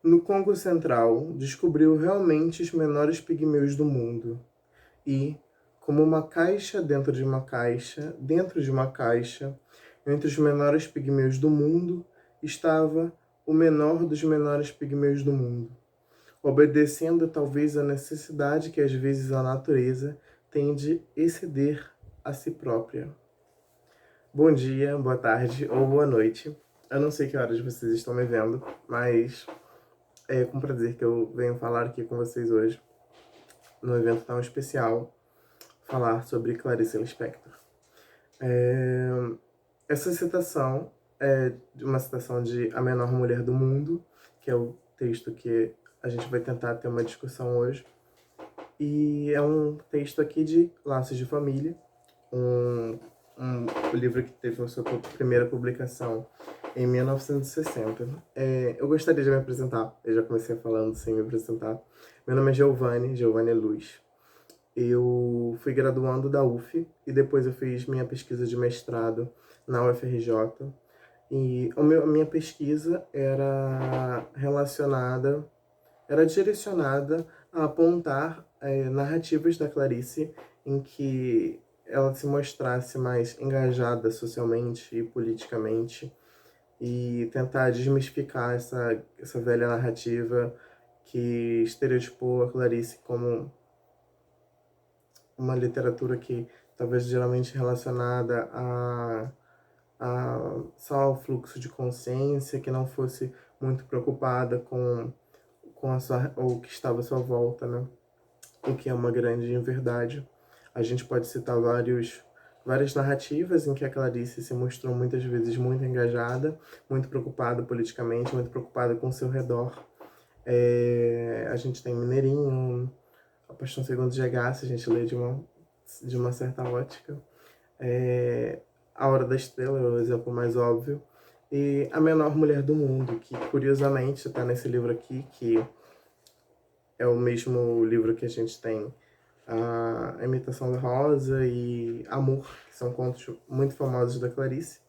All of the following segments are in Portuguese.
No Congo Central, descobriu realmente os menores pigmeus do mundo e, como uma caixa dentro de uma caixa, dentro de uma caixa, entre os menores pigmeus do mundo, estava o menor dos menores pigmeus do mundo, obedecendo talvez à necessidade que às vezes a natureza tem de exceder a si própria. Bom dia, boa tarde ou boa noite. Eu não sei que horas vocês estão me vendo, mas é com prazer que eu venho falar aqui com vocês hoje, num evento tão especial, falar sobre Clarice Lispector. É, Essa citação é uma citação de A Menor Mulher do Mundo, que é o texto que a gente vai tentar ter uma discussão hoje. E é um texto aqui de Laços de Família, um livro que teve a sua primeira publicação em 1960. Eu gostaria de me apresentar, eu já comecei falando sem me apresentar. Meu nome é Giovanni Luz. Eu fui graduando da UF e depois eu fiz minha pesquisa de mestrado na UFRJ. E a minha pesquisa era direcionada a apontar narrativas da Clarice em que ela se mostrasse mais engajada socialmente e politicamente e tentar desmistificar essa velha narrativa que estereotipou a Clarice como uma literatura que talvez geralmente relacionada só ao fluxo de consciência, que não fosse muito preocupada com o que estava à sua volta, né? O que é uma grande inverdade. A gente pode citar várias narrativas em que a Clarice se mostrou muitas vezes muito engajada, muito preocupada politicamente, muito preocupada com o seu redor. A gente tem Mineirinho, A Paixão Segundo de Agassi, a gente lê de uma certa ótica. A Hora da Estrela é o exemplo mais óbvio. E A Menor Mulher do Mundo, que curiosamente está nesse livro aqui, que é o mesmo livro que a gente tem A Imitação da Rosa e Amor, que são contos muito famosos da Clarice.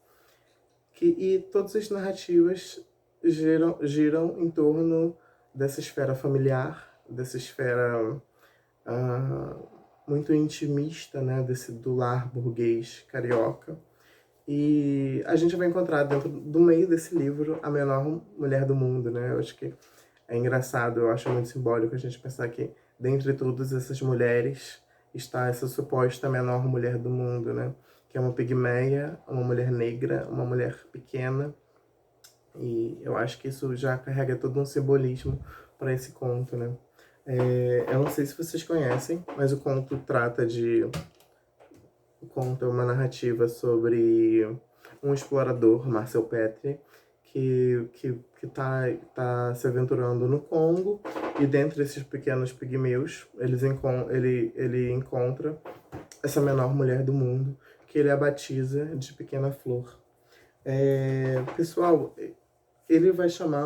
E todas as narrativas giram em torno dessa esfera familiar, dessa esfera muito intimista, né, do lar burguês carioca. E a gente vai encontrar dentro do meio desse livro a menor mulher do mundo, né? Eu acho que é engraçado, eu acho muito simbólico a gente pensar que dentre todas essas mulheres está essa suposta menor mulher do mundo, né? Que é uma pigmeia, uma mulher negra, uma mulher pequena. E eu acho que isso já carrega todo um simbolismo para esse conto, né? Eu não sei se vocês conhecem, mas o conto é uma narrativa sobre um explorador, Marcel Petrie, que tá se aventurando no Congo, e dentre esses pequenos pigmeus, ele encontra essa menor mulher do mundo, que ele a batiza de Pequena Flor. Pessoal, ele vai chamar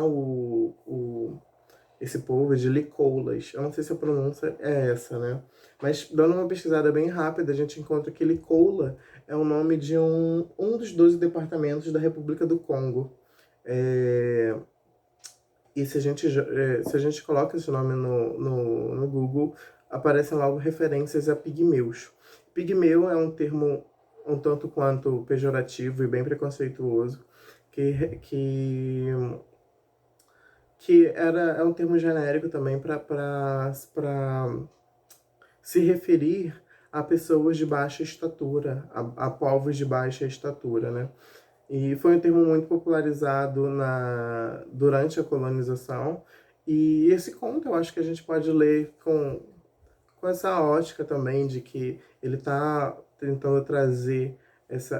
esse povo de Licoulas. Eu não sei se a pronúncia é essa, né? Mas dando uma pesquisada bem rápida, a gente encontra que Licoula é o nome de um dos 12 departamentos da República do Congo. É, e se a gente coloca esse nome no Google, aparecem logo referências a pigmeus. Pigmeu é um termo um tanto quanto pejorativo e bem preconceituoso, que é um termo genérico também para se referir a pessoas de baixa estatura, a povos de baixa estatura, né? E foi um termo muito popularizado durante a colonização. E esse conto eu acho que a gente pode ler com essa ótica também de que ele está tentando trazer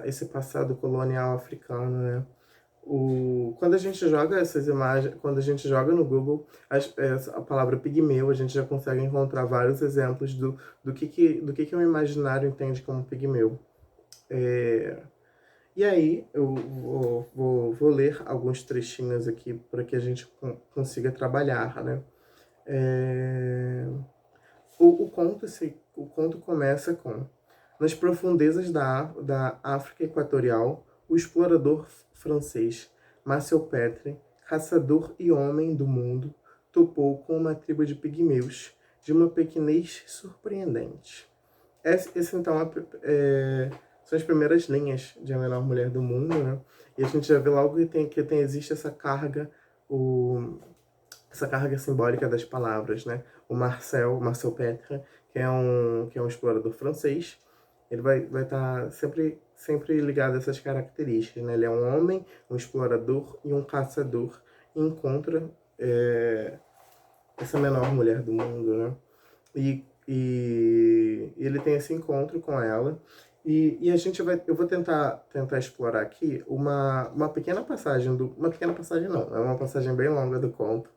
esse passado colonial africano, né? Quando a gente joga essas imagens, quando a gente joga no Google a palavra pigmeu, a gente já consegue encontrar vários exemplos do que o imaginário entende como pigmeu. É, e aí, eu vou ler alguns trechinhos aqui para que a gente consiga trabalhar, né? É, o conto começa com: nas profundezas da África Equatorial, o explorador francês Marcel Petrie caçador e homem do mundo, topou com uma tribo de pigmeus, de uma pequenez surpreendente. Esse então, são as primeiras linhas de A Menor Mulher do Mundo, né? E a gente já vê logo existe essa carga simbólica das palavras, né? O Marcel Petre, que é um explorador francês, ele vai estar sempre ligado a essas características, né? Ele é um homem, um explorador e um caçador, e encontra essa menor mulher do mundo, né? E ele tem esse encontro com ela, e eu vou tentar explorar aqui uma pequena passagem uma pequena passagem não, é uma passagem bem longa do conto,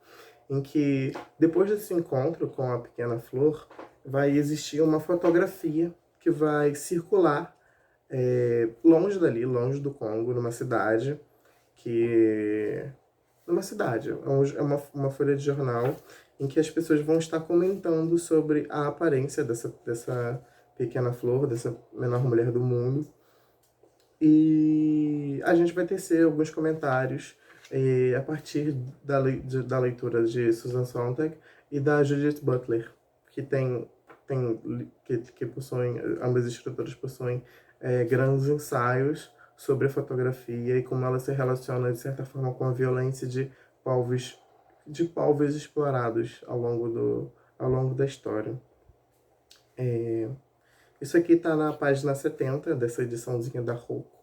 em que depois desse encontro com a pequena flor, vai existir uma fotografia que vai circular longe dali, longe do Congo, numa cidade é uma folha de jornal em que as pessoas vão estar comentando sobre a aparência dessa pequena flor, dessa menor mulher do mundo. E a gente vai tecer alguns comentários a partir da leitura de Susan Sontag e da Judith Butler, que possuem, ambas escritoras possuem grandes ensaios sobre a fotografia e como ela se relaciona, de certa forma, com a violência de povos explorados ao longo da história. Isso aqui está na página 70 dessa ediçãozinha da Rocco.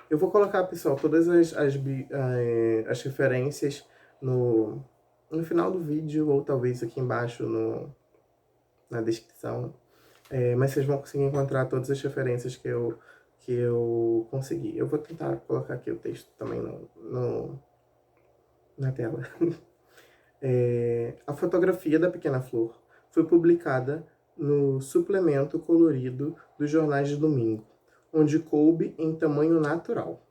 Eu vou colocar, pessoal, todas as referências no final do vídeo, ou talvez aqui embaixo na descrição. Mas vocês vão conseguir encontrar todas as referências que eu consegui. Eu vou tentar colocar aqui o texto também na tela. A fotografia da pequena flor foi publicada no suplemento colorido dos jornais de domingo, onde coube em tamanho natural,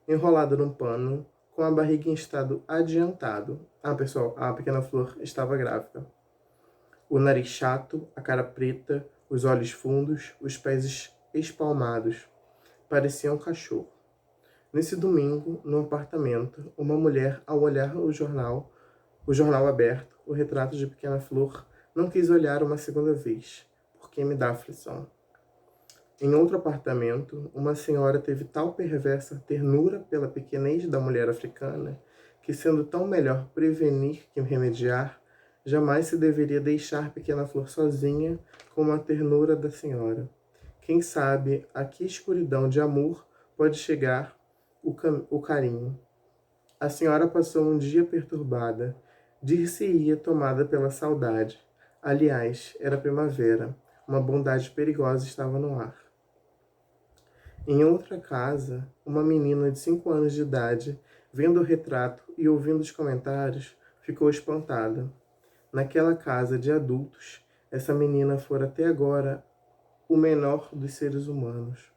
enrolada num pano, com a barriga em estado adiantado. Pessoal, a pequena flor estava grávida. O nariz chato, a cara preta, os olhos fundos, os pés espalmados. Parecia um cachorro. Nesse domingo, no apartamento, uma mulher, ao olhar o jornal aberto, o retrato de pequena flor, não quis olhar uma segunda vez, porque me dá aflição. Em outro apartamento, uma senhora teve tal perversa ternura pela pequenez da mulher africana, que, sendo tão melhor prevenir que remediar, jamais se deveria deixar pequena flor sozinha com a ternura da senhora. Quem sabe a que escuridão de amor pode chegar o carinho. A senhora passou um dia perturbada, dir-se-ia tomada pela saudade. Aliás, era primavera, uma bondade perigosa estava no ar. Em outra casa, uma menina de 5 anos de idade, vendo o retrato e ouvindo os comentários, ficou espantada. Naquela casa de adultos, essa menina fora até agora o menor dos seres humanos.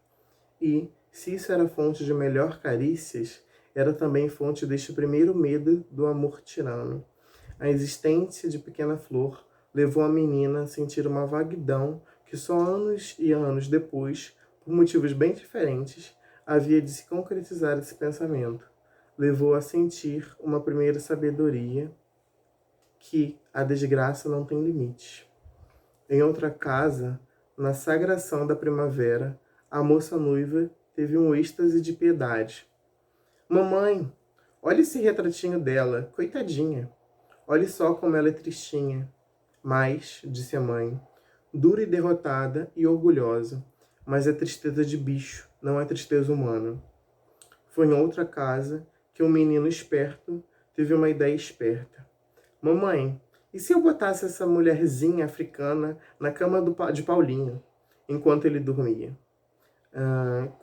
E, se isso era fonte de melhor carícias, era também fonte deste primeiro medo do amor tirano. A existência de pequena flor levou a menina a sentir uma vaguidão que só anos e anos depois, por motivos bem diferentes, havia de se concretizar esse pensamento. Levou a sentir uma primeira sabedoria que a desgraça não tem limites. Em outra casa, na sagração da primavera, a moça noiva teve um êxtase de piedade. Mamãe, olha esse retratinho dela, coitadinha. Olhe só como ela é tristinha. Mas, disse a mãe, dura e derrotada e orgulhosa, mas é tristeza de bicho, não é tristeza humana. Foi em outra casa que um menino esperto teve uma ideia esperta. Mamãe, e se eu botasse essa mulherzinha africana na cama de Paulinho, enquanto ele dormia?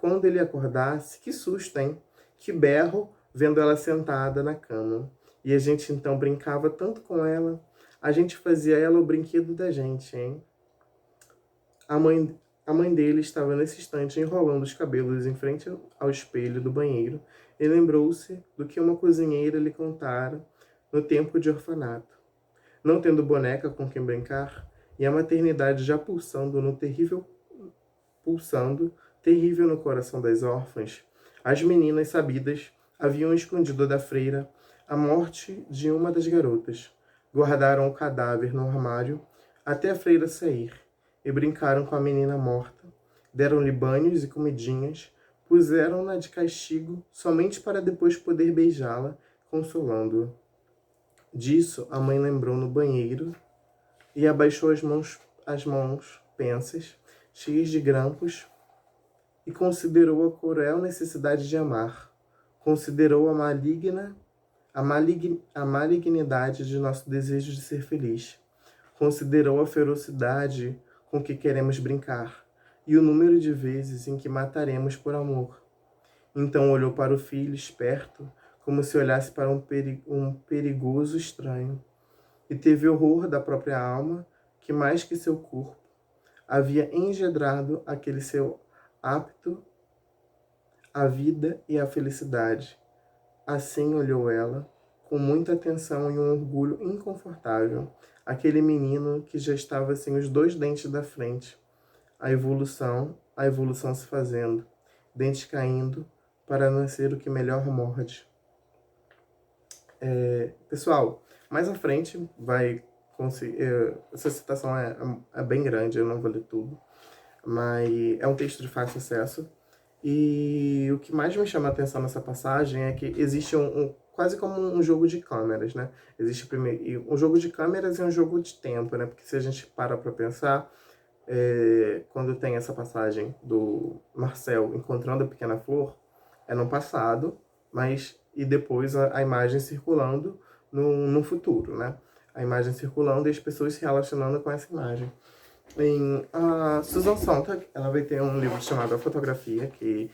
Quando ele acordasse, que susto, hein? Que berro, vendo ela sentada na cama. E a gente então brincava tanto com ela. A gente fazia ela o brinquedo da gente, hein? A mãe dele estava nesse instante enrolando os cabelos em frente ao espelho do banheiro e lembrou-se do que uma cozinheira lhe contara no tempo de orfanato. Não tendo boneca com quem brincar, e a maternidade já pulsando terrível no coração das órfãs, as meninas sabidas haviam escondido da freira a morte de uma das garotas. Guardaram o cadáver no armário até a freira sair e brincaram com a menina morta. Deram-lhe banhos e comidinhas, puseram-na de castigo somente para depois poder beijá-la, consolando-a. Disso a mãe lembrou no banheiro e abaixou as mãos pensas, cheias de grampos, e considerou a cruel necessidade de amar. Considerou a malignidade de nosso desejo de ser feliz. Considerou a ferocidade com que queremos brincar e o número de vezes em que mataremos por amor. Então olhou para o filho esperto, como se olhasse para um perigoso estranho, e teve horror da própria alma, que mais que seu corpo havia engendrado aquele seu apto à vida e à felicidade. Assim olhou ela, com muita atenção e um orgulho inconfortável, aquele menino que já estava sem os 2 dentes da frente, a evolução se fazendo, dentes caindo, para nascer o que melhor morde. Pessoal, mais à frente vai conseguir. Essa citação é bem grande, eu não vou ler tudo, mas é um texto de fácil acesso. E o que mais me chama a atenção nessa passagem é que existe quase como um jogo de câmeras, né? Existe primeiro um jogo de câmeras e um jogo de tempo, né? Porque se a gente para pensar, quando tem essa passagem do Marcel encontrando a pequena flor, é no passado, mas e depois a imagem circulando no futuro, né? A imagem circulando e as pessoas se relacionando com essa imagem. A Susan Sontag, ela vai ter um livro chamado A Fotografia, e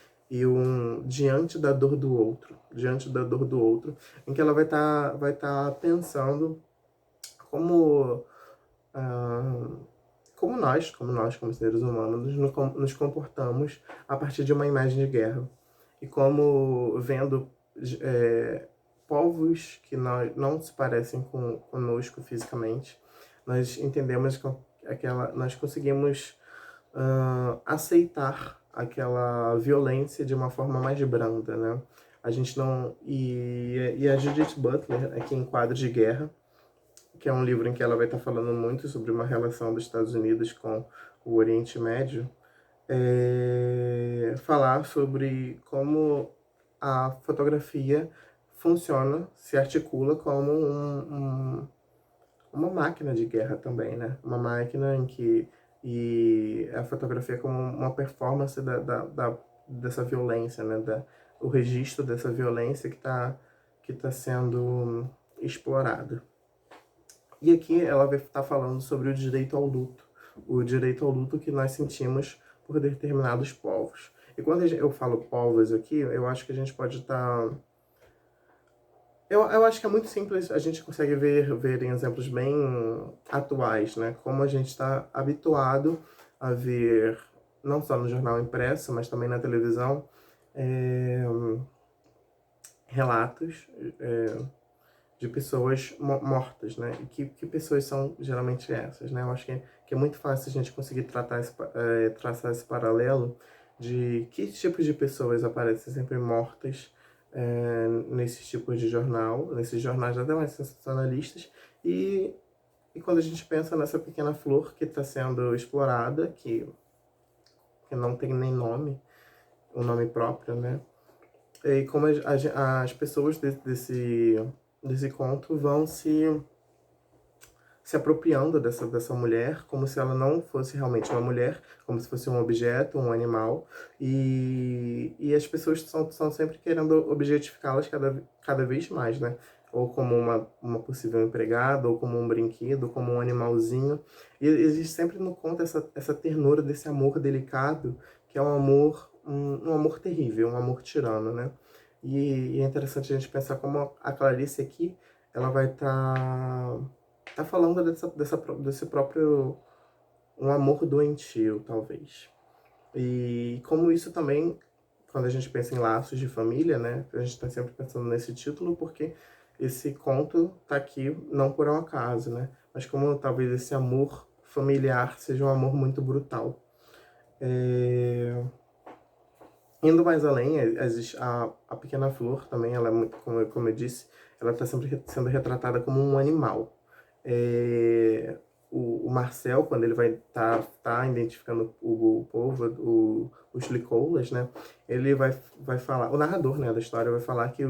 Diante da Dor do Outro, em que ela vai tá pensando como como seres humanos, nos comportamos a partir de uma imagem de guerra. E como vendo povos que não se parecem conosco fisicamente, nós entendemos que nós conseguimos aceitar aquela violência de uma forma mais branda, né? A gente não... E a Judith Butler, aqui em Quadros de Guerra, que é um livro em que ela vai estar falando muito sobre uma relação dos Estados Unidos com o Oriente Médio, falar sobre como a fotografia funciona, se articula como uma máquina de guerra também, né? Uma máquina em que a fotografia é como uma performance dessa violência, né? O registro dessa violência que tá sendo explorada. E aqui ela vai estar falando sobre o direito ao luto que nós sentimos por determinados povos. E quando eu falo povos aqui, eu acho que a gente pode estar... Eu acho que é muito simples, a gente consegue ver em exemplos bem atuais, né? Como a gente está habituado a ver, não só no jornal impresso, mas também na televisão, relatos de pessoas mortas, né? E que pessoas são geralmente essas, né? Eu acho que é muito fácil a gente conseguir traçar esse paralelo de que tipos de pessoas aparecem sempre mortas nesses tipos de jornal, nesses jornais até mais sensacionalistas, e quando a gente pensa nessa pequena flor que está sendo explorada, que não tem nem nome, um nome próprio, né? E como as pessoas desse conto vão se apropriando dessa mulher, como se ela não fosse realmente uma mulher, como se fosse um objeto, um animal, e as pessoas são sempre querendo objetificá-las cada vez mais, né? Ou como uma possível empregada, ou como um brinquedo, ou como um animalzinho. E existe sempre no conto essa ternura desse amor delicado, que é um amor terrível, um amor tirano, né? E é interessante a gente pensar como a Clarice aqui, ela vai tá falando desse próprio um amor doentio, talvez. E como isso também, quando a gente pensa em laços de família, né? A gente está sempre pensando nesse título porque esse conto tá aqui não por um acaso, né? Mas como talvez esse amor familiar seja um amor muito brutal. Indo mais além, existe a pequena flor também, ela é muito, como eu disse, ela está sempre sendo retratada como um animal. É, o Marcel, quando ele vai tá identificando o povo, os Licoulas, né, ele vai falar, o narrador, né, da história vai falar que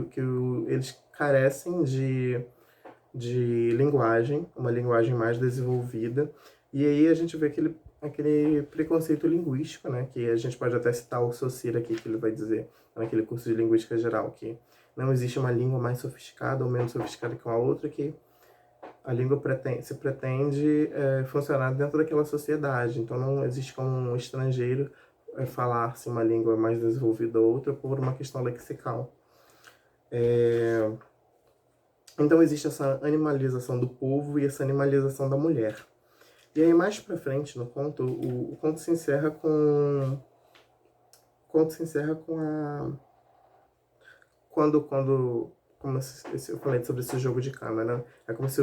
eles carecem de linguagem, uma linguagem mais desenvolvida. E aí a gente vê aquele preconceito linguístico, né? Que a gente pode até citar o Saussure aqui, que ele vai dizer naquele curso de linguística geral, que não existe uma língua mais sofisticada ou menos sofisticada que uma outra, que a língua se pretende funcionar dentro daquela sociedade. Então não existe como um estrangeiro falar-se uma língua mais desenvolvida ou outra por uma questão lexical. Então existe essa animalização do povo e essa animalização da mulher. E aí mais pra frente no conto, o conto se encerra com... O conto se encerra com a... Como eu falei sobre esse jogo de câmera, é como se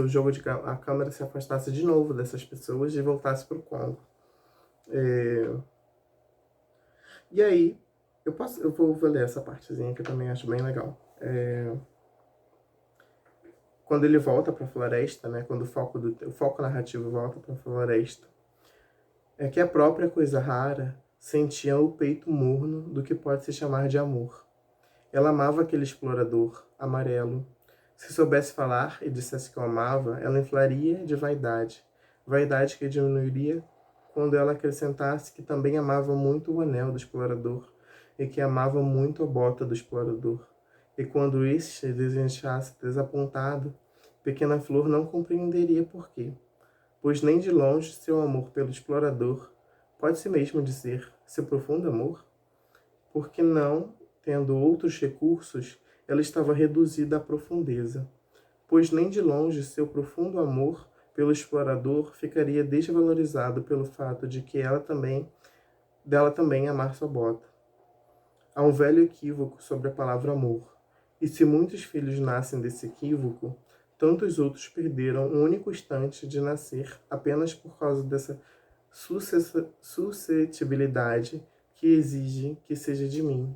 a câmera se afastasse de novo dessas pessoas e voltasse pro conto. E aí, eu vou ler essa partezinha que eu também acho bem legal. Quando ele volta para a floresta, né, quando o foco narrativo volta para a floresta, é que a própria coisa rara sentia o peito morno do que pode se chamar de amor. Ela amava aquele explorador, amarelo. Se soubesse falar e dissesse que o amava, ela inflaria de vaidade. Vaidade que diminuiria quando ela acrescentasse que também amava muito o anel do explorador e que amava muito a bota do explorador. E quando este se desenchasse desapontado, pequena flor não compreenderia por quê, pois nem de longe seu amor pelo explorador pode-se mesmo dizer seu profundo amor, porque não, tendo outros recursos, ela estava reduzida à profundeza, pois nem de longe seu profundo amor pelo explorador ficaria desvalorizado pelo fato de que dela também amar sua bota. Há um velho equívoco sobre a palavra amor, e se muitos filhos nascem desse equívoco, tantos outros perderam um único instante de nascer apenas por causa dessa suscetibilidade que exige que seja de mim,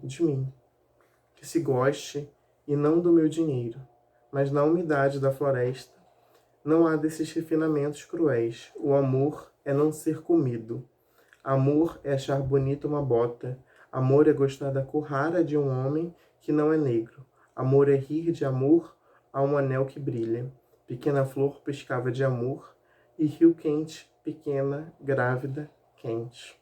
que se goste e não do meu dinheiro. Mas na umidade da floresta não há desses refinamentos cruéis. O amor é não ser comido. Amor é achar bonita uma bota. Amor é gostar da cor rara de um homem que não é negro. Amor é rir de amor a um anel que brilha. Pequena flor pescava de amor e rio quente, pequena, grávida, quente.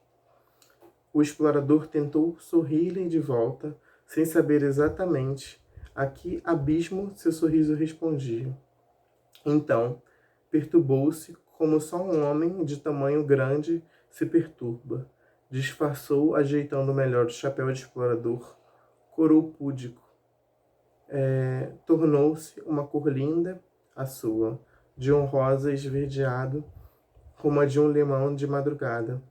O explorador tentou sorrir-lhe de volta, sem saber exatamente a que abismo seu sorriso respondia. Então, perturbou-se como só um homem de tamanho grande se perturba. Disfarçou, ajeitando melhor o chapéu de explorador, corou púdico. Tornou-se uma cor linda, a sua, de um rosa esverdeado, como a de um limão de madrugada.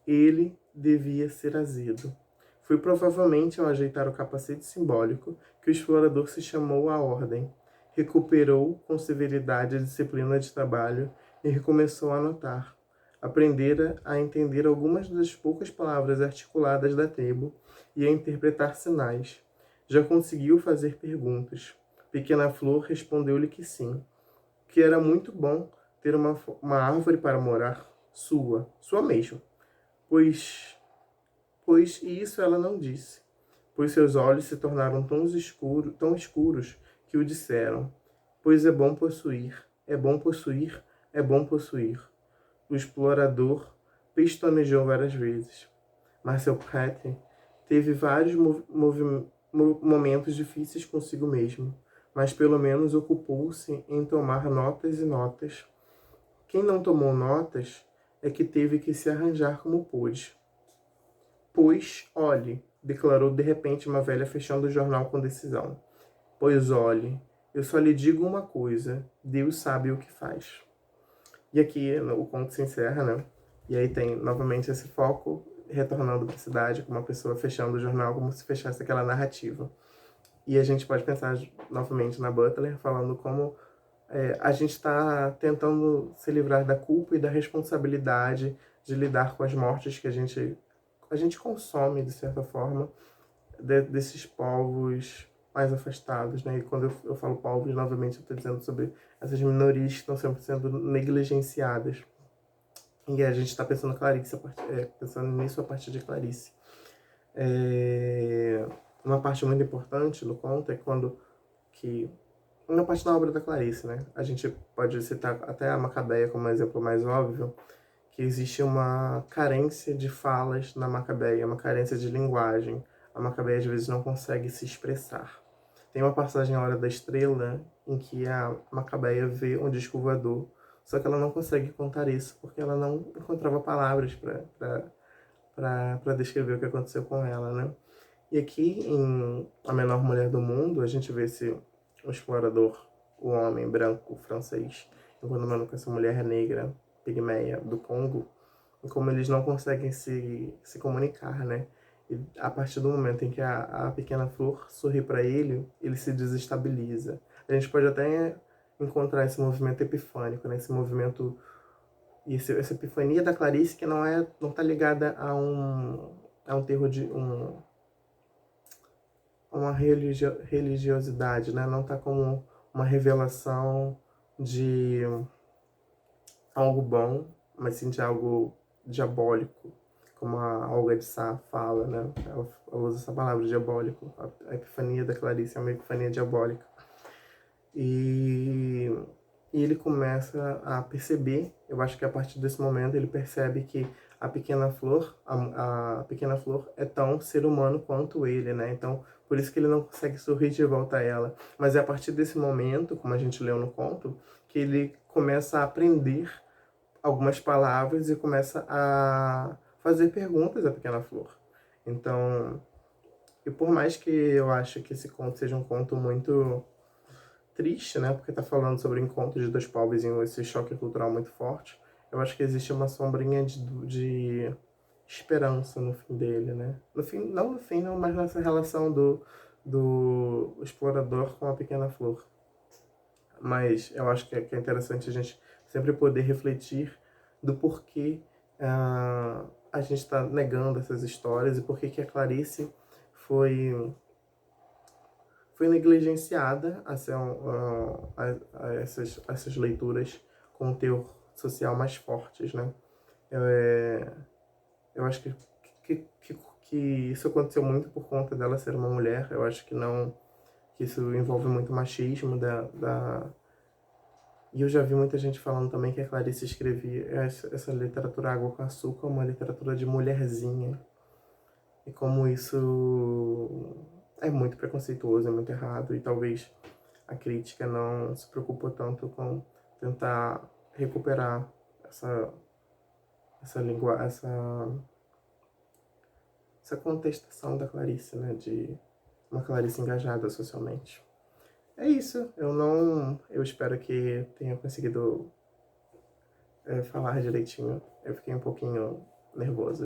Ele devia ser azedo. Foi provavelmente ao ajeitar o capacete simbólico que o explorador se chamou à ordem, recuperou com severidade a disciplina de trabalho e recomeçou a anotar. Aprendera a entender algumas das poucas palavras articuladas da tribo e a interpretar sinais. Já conseguiu fazer perguntas. Pequena Flor respondeu-lhe que sim, que era muito bom ter uma árvore para morar, sua mesmo. Pois isso ela não disse, pois seus olhos se tornaram tão escuros que o disseram, pois é bom possuir, é bom possuir, é bom possuir. O explorador pestonejou várias vezes. Marcel Proust teve vários momentos difíceis consigo mesmo, mas pelo menos ocupou-se em tomar notas e notas. Quem não tomou notas é que teve que se arranjar como pôde. Pois, olhe, declarou de repente uma velha fechando o jornal com decisão. Pois olhe, eu só lhe digo uma coisa, Deus sabe o que faz. E aqui o conto se encerra, né? E aí tem novamente esse foco retornando para a cidade, com uma pessoa fechando o jornal como se fechasse aquela narrativa. E a gente pode pensar novamente na Butler, falando como a gente está tentando se livrar da culpa e da responsabilidade de lidar com as mortes que a gente consome, de certa forma, desses povos mais afastados, né? E quando eu falo povos, novamente eu estou dizendo sobre essas minorias que estão sempre sendo negligenciadas. E a gente está pensando Clarice, pensando nisso a partir de Clarice. Uma parte muito importante no conto é quando que uma parte da obra da Clarice, né? A gente pode citar até a Macabeia como exemplo mais óbvio, que existe uma carência de falas na Macabeia, uma carência de linguagem. A Macabeia às vezes não consegue se expressar. Tem uma passagem na Hora da Estrela em que a Macabeia vê um disco voador, só que ela não consegue contar isso porque ela não encontrava palavras para descrever o que aconteceu com ela, né? E aqui em A Menor Mulher do Mundo, a gente vê o explorador, o homem branco francês, encontrando com essa mulher negra, pigmeia do Congo, e como eles não conseguem se comunicar, né? E a partir do momento em que a pequena flor sorri para ele se desestabiliza. A gente pode até encontrar esse movimento epifânico, né? Esse movimento e essa epifania da Clarice que não está ligada a um termo de uma religiosidade, né? Não está como uma revelação de algo bom, mas sim de algo diabólico, como a Olga de Sá fala, né? Ela usa essa palavra, diabólico. A epifania da Clarice é uma epifania diabólica. E ele começa a perceber, eu acho que a partir desse momento ele percebe que a pequena flor, a pequena flor é tão ser humano quanto ele, né? Então, por isso que ele não consegue sorrir de volta a ela. Mas é a partir desse momento, como a gente leu no conto, que ele começa a aprender algumas palavras e começa a fazer perguntas à pequena flor. Então, e por mais que eu ache que esse conto seja um conto muito triste, né? Porque tá falando sobre o encontro de dois povos e esse choque cultural muito forte. Eu acho que existe uma sombrinha de esperança no fim dele, né? No fim, não no fim, não, mas nessa relação do explorador com a pequena flor. Mas eu acho que é interessante a gente sempre poder refletir do porquê a gente está negando essas histórias e por que a Clarice foi negligenciada a essas leituras com um teor social mais fortes, né? Eu acho que isso aconteceu muito por conta dela ser uma mulher. Eu acho que não, que isso envolve muito machismo E eu já vi muita gente falando também que a Clarice escrevia essa literatura Água com Açúcar, uma literatura de mulherzinha. E como isso é muito preconceituoso, é muito errado, e talvez a crítica não se preocupa tanto com tentar recuperar essa língua, essa contestação da Clarice, né, de uma Clarice engajada socialmente. É isso, eu espero que tenha conseguido falar direitinho. Eu fiquei um pouquinho nervoso.